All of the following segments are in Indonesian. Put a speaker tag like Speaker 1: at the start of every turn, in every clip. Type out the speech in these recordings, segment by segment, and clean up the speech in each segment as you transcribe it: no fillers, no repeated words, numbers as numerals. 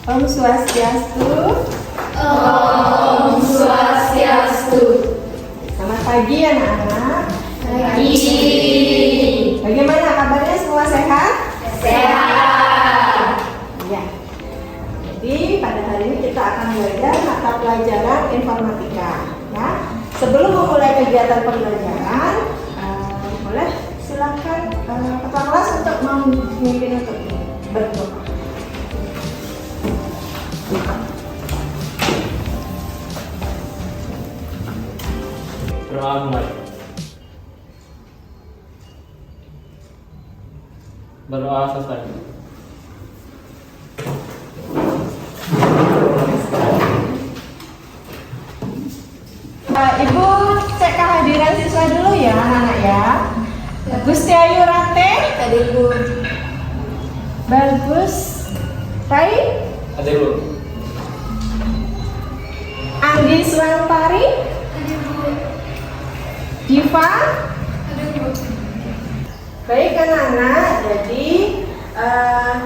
Speaker 1: Om Swastiastu.
Speaker 2: Om Swastiastu.
Speaker 1: Selamat pagi anak-anak.
Speaker 2: Pagi.
Speaker 1: Bagaimana kabarnya, semua sehat?
Speaker 2: Sehat.
Speaker 1: Ya. Jadi pada hari ini kita akan belajar mata pelajaran informatika. Ya. Sebelum memulai kegiatan pembelajaran, boleh silakan ketua kelas untuk memimpin untuk berdoa.
Speaker 3: Doa mulai. Berdoa selesai.
Speaker 1: Ibu cek kehadiran siswa dulu ya anak-anak ya. Gusti Ayu Rate.
Speaker 2: Hadir Bu.
Speaker 1: Bagus. Rai.
Speaker 3: Ada dulu.
Speaker 1: Anggi Swantari.
Speaker 2: Hadir Bu.
Speaker 1: Diva.
Speaker 2: Hadir Bu.
Speaker 1: Baik anak-anak, jadi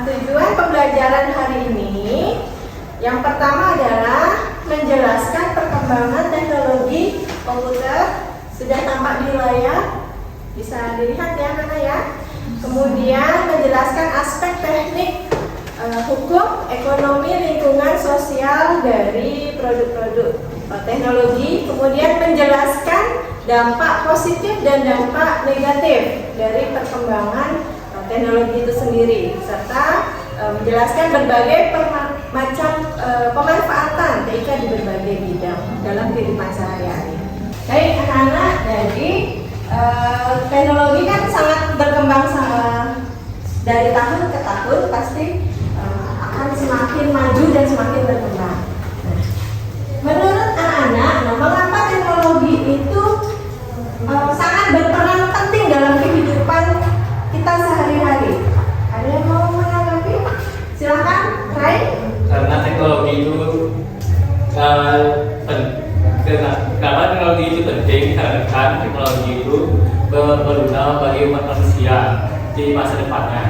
Speaker 1: tujuan pembelajaran hari ini yang pertama adalah menjelaskan perkembangan teknologi komputer. Sudah tampak di layar, bisa dilihat ya anak-anak ya. Kemudian menjelaskan aspek teknik hukum, ekonomi, lingkungan, sosial dari produk-produk teknologi. Kemudian menjelaskan dampak positif dan dampak negatif dari perkembangan teknologi itu sendiri, serta menjelaskan berbagai macam pemanfaatan TIK di berbagai bidang dalam kehidupan sehari-hari. Baik anak-anak, jadi teknologi kan sangat berkembang dari tahun ke tahun, pasti akan semakin maju dan semakin berkembang. Menurut anak-anak, mengapa teknologi itu sangat berperan penting dalam kehidupan kita sehari-hari? Ada yang mau menanggapi? Silakan, Rai.
Speaker 3: Karena teknologi itu karena teknologi itu penting, karena teknologi itu berguna bagi umat manusia di masa depannya.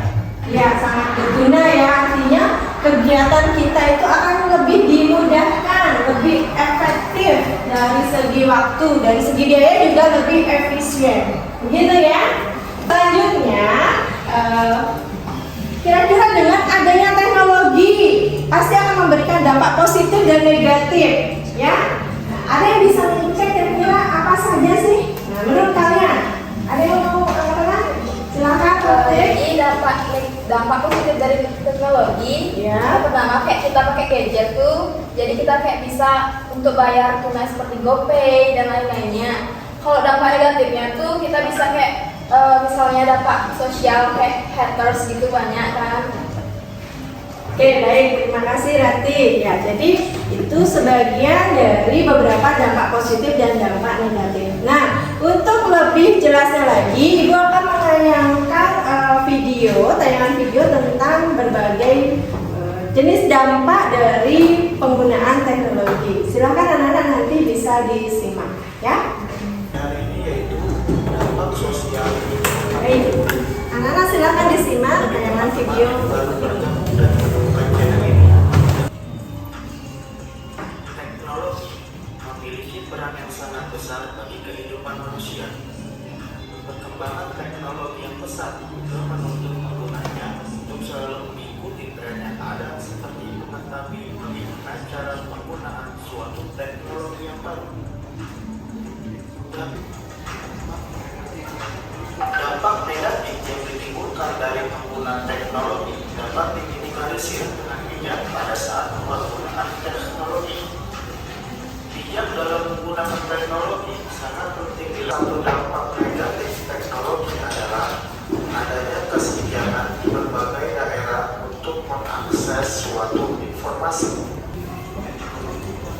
Speaker 1: Ya, sangat berguna ya. Artinya kegiatan kita itu akan lebih dimudahkan, lebih efektif dari segi waktu, dari segi biaya juga lebih efisien. Begitu ya. Selanjutnya, kira-kira dengan adanya teknologi pasti akan memberikan dampak positif dan negatif, ya. Ada yang bisa mengecek kira-kira apa saja sih? Nah, menurut kalian, ada yang mau mengatakan? Silakan,
Speaker 2: Jadi dampak positif dari teknologi.
Speaker 1: Ya.
Speaker 2: Yang pertama kayak kita pakai gadget tuh, jadi kita kayak bisa untuk bayar tunai seperti GoPay dan lain-lainnya. Kalau dampak negatifnya tuh kita bisa kayak misalnya dampak sosial kayak haters gitu banyak kan.
Speaker 1: Oke, baik, terima kasih Rati. Ya, jadi itu sebagian dari beberapa dampak positif dan dampak negatif. Nah, untuk lebih jelasnya lagi, Ibu akan menayangkan tayangan video tentang berbagai jenis dampak dari penggunaan teknologi. Silakan anak-anak nanti bisa disimak, ya.
Speaker 4: Hari ini yaitu dampak sosial.
Speaker 1: Baik, anak-anak silakan disimak tayangan video.
Speaker 4: Teknologi memiliki peran yang sangat besar bagi kehidupan manusia. Perkembangan teknologi yang pesat juga menuntut penggunanya untuk selalu mengikuti tren yang ada, seperti mengetahui bagaimana cara penggunaan suatu teknologi yang baru. Dampak negatif yang ditimbulkan dari penggunaan teknologi dapat diminimalisir dengan bijak pada saat penggunaan teknologi. Bijak dalam menggunakan teknologi sangat penting. Satu dampak negatif teknologi adalah adanya kesediaan di berbagai daerah untuk mengakses suatu informasi.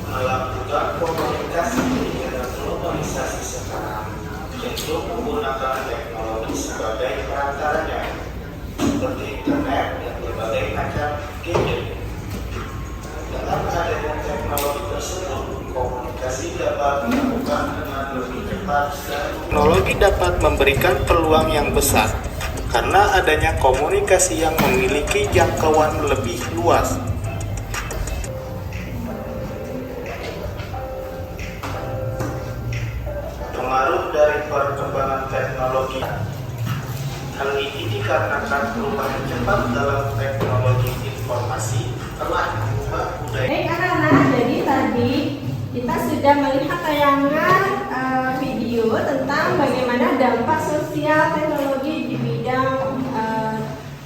Speaker 4: Dalam juga komunikasi dan globalisasi sekarang cenderung menggunakan teknologi sebagai perantaranya, seperti internet dan berbagai macam gadget. Dengan adanya teknologi tersebut, komunikasi dapat dilakukan dengan lebih cepat dan teknologi dapat memberikan peluang yang besar karena adanya komunikasi yang memiliki jangkauan lebih luas. teknologi. Hal ini dikarenakan perubahan cepat dalam teknologi informasi telah mengubah budaya.
Speaker 1: Baik anak-anak, jadi tadi kita sudah melihat tayangan video tentang bagaimana dampak sosial teknologi di bidang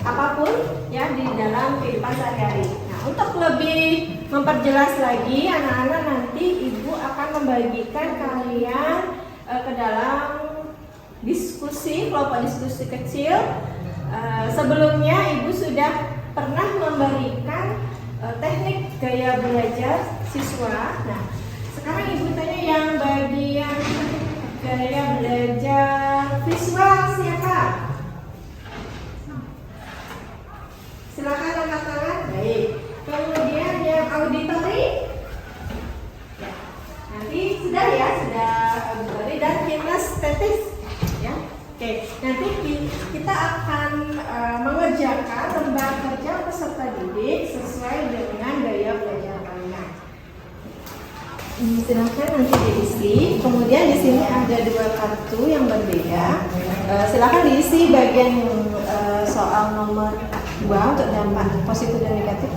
Speaker 1: apapun ya di dalam kehidupan sehari-hari. Nah, untuk lebih memperjelas lagi anak-anak, nanti ibu akan membagikan kalian ke dalam diskusi, kelompok diskusi kecil. Sebelumnya ibu sudah pernah memberikan teknik gaya belajar siswa. Nah, sekarang ibu tanya yang bagian gaya belajar visual siapa? Silakan angkat tangan. Baik. Kemudian yang auditory. Ya. Nanti sudah auditory dan kinestetis. Ya. Oke. Nanti kita akan mengerjakan lembar kerja peserta didik sesuai dengan gaya belajar kalian. Silakan nanti diisi. Kemudian di sini ada 2 kartu yang berbeda. Silakan diisi bagian soal nomor 2 untuk dampak positif dan negatif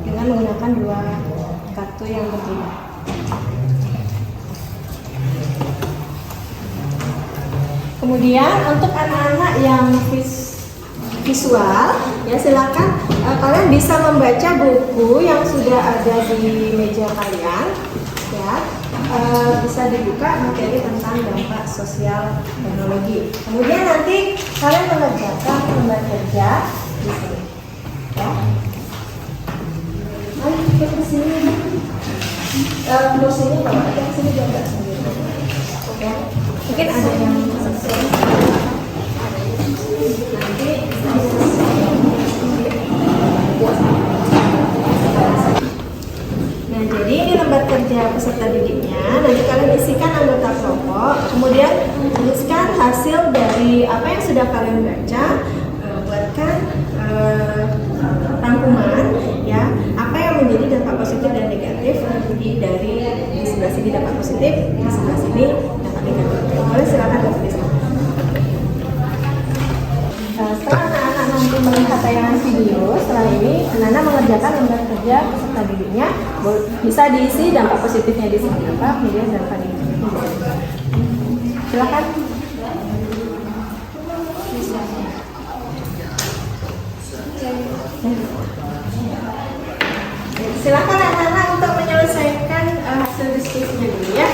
Speaker 1: dengan menggunakan 2 kartu yang berbeda. Kemudian untuk anak-anak yang visual, ya silakan kalian bisa membaca buku yang sudah ada di meja kalian, ya bisa dibuka materi tentang dampak sosial teknologi. Kemudian nanti kalian mengerjakan lembar kerja di sini. Ya. Mari kita ke sini. Kursinya kalau ada ke sini juga sendiri. Oke. Mungkin ada yang selesai. Nanti nah, jadi ini lembar kerja peserta didiknya. Nanti kalian isikan anggota kelompok, kemudian tuliskan hasil dari apa yang sudah kalian baca. Buatkan rangkuman ya, apa yang menjadi dampak positif dan negatif dari di sebelah sini dampak positif, di sebelah sini dampak negatif. Boleh silakan tulis. Setelah anak-anak nanti melihat tayangan video, setelah ini anak-anak mengerjakan lembar kerja peserta didiknya, bisa diisi dampak positifnya di sini apa, kemudian dampak negatifnya. Silakan. Silakan anak-anak untuk menyelesaikan hasil diskusinya dulu ya.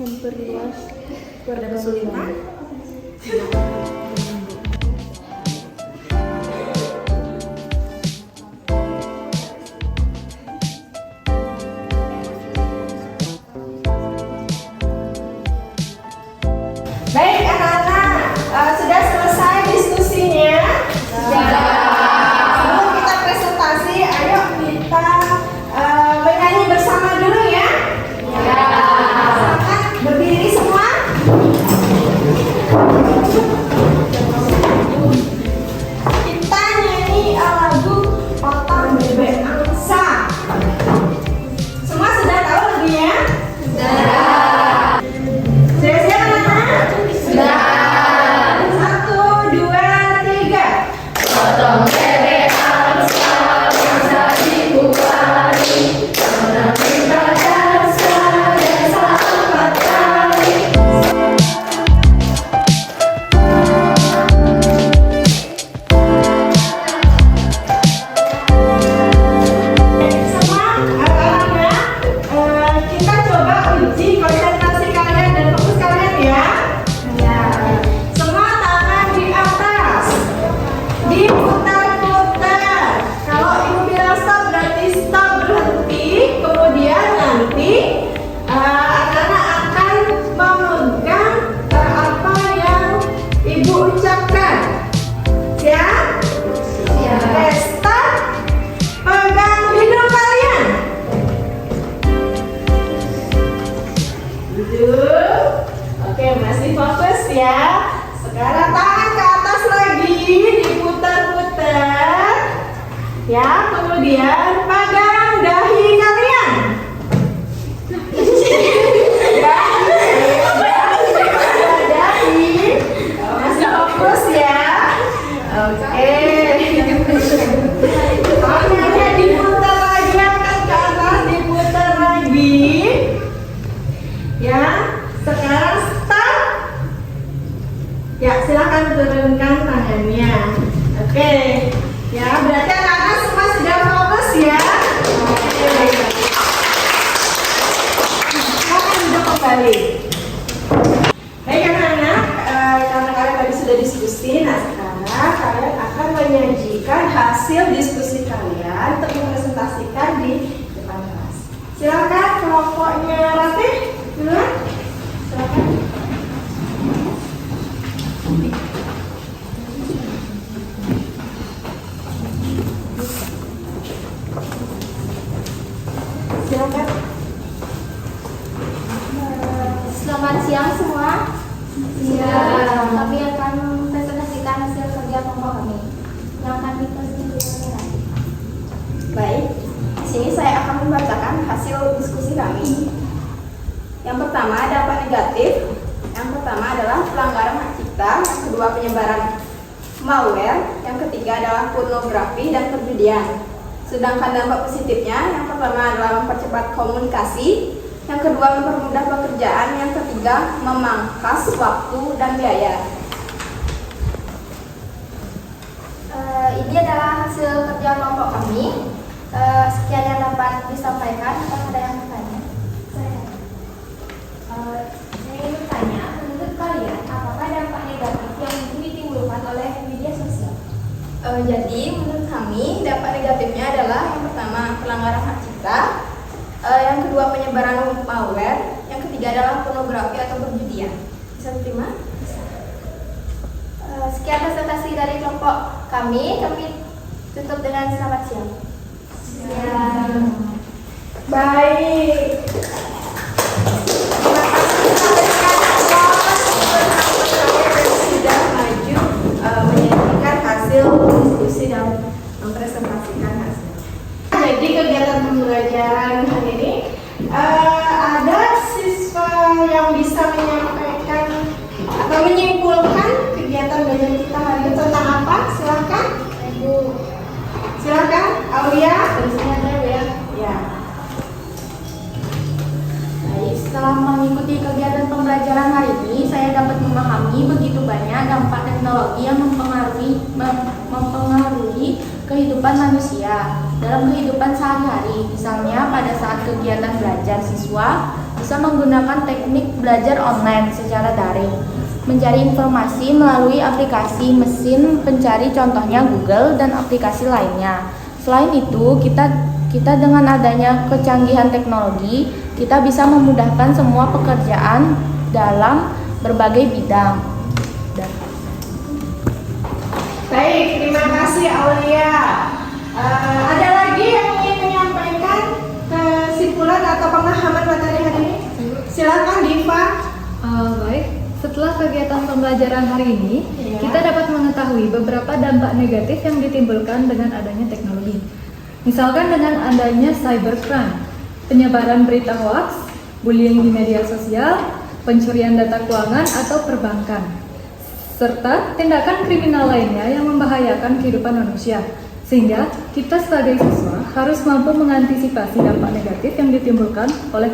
Speaker 1: Memperluas kesulitan. Baik anak-anak, sudah selesai diskusinya. Sebelum kita presentasi, ayo kita menyanyi bersama dulu ya. Silakan berdiri semua. Duduk. Oke, masih fokus ya. Sekarang tangan ke atas lagi, diputar-putar. Ya, kemudian pegang dahi kalian. Dahi. Masih fokus ya. Oke. Tangannya diputar lagi, angkat ke atas, diputar lagi. Ya, sekarang start. Ya, silakan turunkan tangannya. Oke. Ya, berarti anak-anak semua sudah fokus ya. Oke. Silakan duduk kembali. Baik anak-anak, karena kalian tadi sudah diskusi, nah sekarang kalian akan menyajikan hasil diskusi kalian untuk dipresentasikan di depan kelas. Silakan kelompoknya Ratih duluan. Silakan. Silakan.
Speaker 5: Selamat siang semua.
Speaker 2: Siang.
Speaker 5: Kami akan presentasikan hasil kerja kelompok kami yang akan dipresentasikan.
Speaker 2: Baik, di sini saya akan membacakan hasil diskusi kami. Yang pertama, dampak negatif. Yang pertama adalah pelanggaran hak cipta. Yang kedua, penyebaran malware. Yang ketiga adalah pornografi dan perjudian. Sedangkan dampak positifnya, yang pertama adalah mempercepat komunikasi. Yang kedua, mempermudah pekerjaan. Yang ketiga, memangkas waktu dan biaya.
Speaker 5: Ini adalah hasil kerja kelompok kami. Sekian yang dapat disampaikan. Apakah ada yang bertanya? Saya ingin bertanya, menurut kalian, apakah dampak negatif yang ditimbulkan oleh media sosial?
Speaker 2: Jadi menurut kami dampak negatifnya adalah yang pertama pelanggaran hak cipta, yang kedua penyebaran malware, yang ketiga adalah pornografi atau perjudian. Bisa diterima?
Speaker 5: Sekian presentasi dari kelompok kami tutup dengan selamat siang.
Speaker 1: Baik. Terima kasih yang sudah maju menyajikan hasil diskusi dan mempresentasikan hasil. Jadi kegiatan pembelajaran hari ini ada siswa yang bisa menyampaikan atau menyimpulkan kegiatan belajar kita hari ini tentang apa? Silakan. Silakan, Aulia. Tulisannya ada ya. Ya.
Speaker 5: Baik, setelah mengikuti kegiatan pembelajaran hari ini, saya dapat memahami begitu banyak dampak teknologi yang mempengaruhi kehidupan manusia dalam kehidupan sehari-hari. Misalnya pada saat kegiatan belajar, siswa bisa menggunakan teknik belajar online secara daring, mencari informasi melalui aplikasi mesin pencari contohnya Google dan aplikasi lainnya. Selain itu, kita dengan adanya kecanggihan teknologi, kita bisa memudahkan semua pekerjaan dalam berbagai bidang.
Speaker 1: Baik, terima kasih Aulia. Ada lagi yang ingin menyampaikan kesimpulan atau pemahaman materi hari ini? Silakan Diva.
Speaker 6: Baik, setelah kegiatan pembelajaran hari ini,
Speaker 1: Ya.
Speaker 6: kita dapat mengetahui beberapa dampak negatif yang ditimbulkan dengan adanya teknologi. Misalkan dengan adanya cybercrime, penyebaran berita hoax, bullying di media sosial, pencurian data keuangan atau perbankan, serta tindakan kriminal lainnya yang membahayakan kehidupan manusia. Sehingga kita sebagai siswa harus mampu mengantisipasi dampak negatif yang ditimbulkan oleh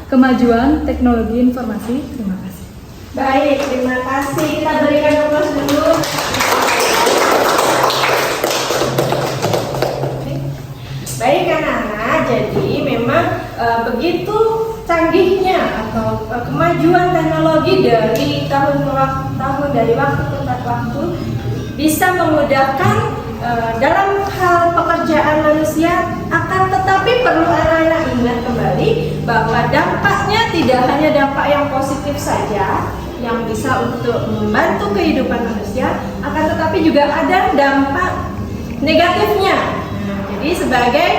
Speaker 6: kemajuan teknologi informasi. Terima kasih.
Speaker 1: Baik, terima kasih. Kita berikan aplaus dulu. Baik anak-anak, jadi memang begitu canggihnya atau kemajuan teknologi dari tahun ke tahun, dari waktu ke waktu bisa memudahkan dalam hal pekerjaan manusia, akan tetapi perlu anak-anak ingat kembali bahwa dampaknya tidak hanya dampak yang positif saja yang bisa untuk membantu kehidupan manusia, akan tetapi juga ada dampak negatifnya. Nah, jadi sebagai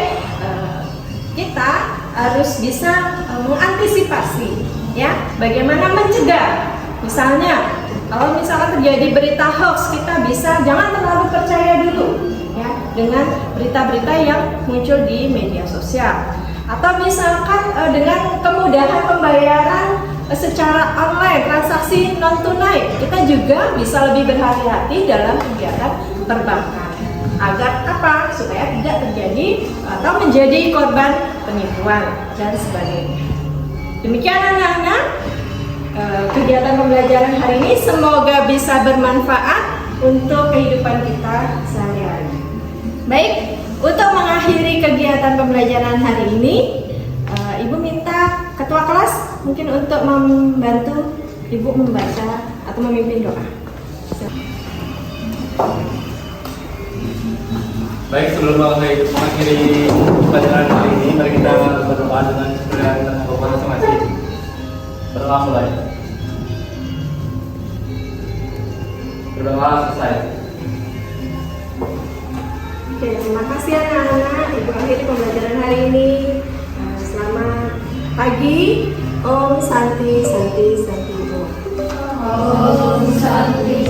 Speaker 1: kita harus bisa mengantisipasi, ya, bagaimana mencegah. Misalnya, kalau misalkan terjadi berita hoax, kita bisa jangan terlalu percaya dulu, ya, dengan berita-berita yang muncul di media sosial. Atau misalkan dengan kemudahan pembayaran secara online, transaksi non tunai, kita juga bisa lebih berhati-hati dalam kegiatan perbankan. Agar apa? Supaya tidak terjadi atau menjadi korban penipuan dan sebagainya. Demikian anak-anak, kegiatan pembelajaran hari ini semoga bisa bermanfaat untuk kehidupan kita sehari-hari. Baik, untuk mengakhiri kegiatan pembelajaran hari ini, Ibu minta ketua kelas mungkin untuk membantu Ibu membaca atau memimpin doa.
Speaker 3: Baik, sebelum mengakhiri pelajaran kali ini, mari kita berdoa dengan segera kita mendoakan masing-masing. Berdoa mulai. Berdoa selesai.
Speaker 1: Oke, terima kasih anak-anak. Ibu akhiri pembelajaran hari ini. Selamat pagi. Om Santi Santi Santi Om.
Speaker 5: Om Santi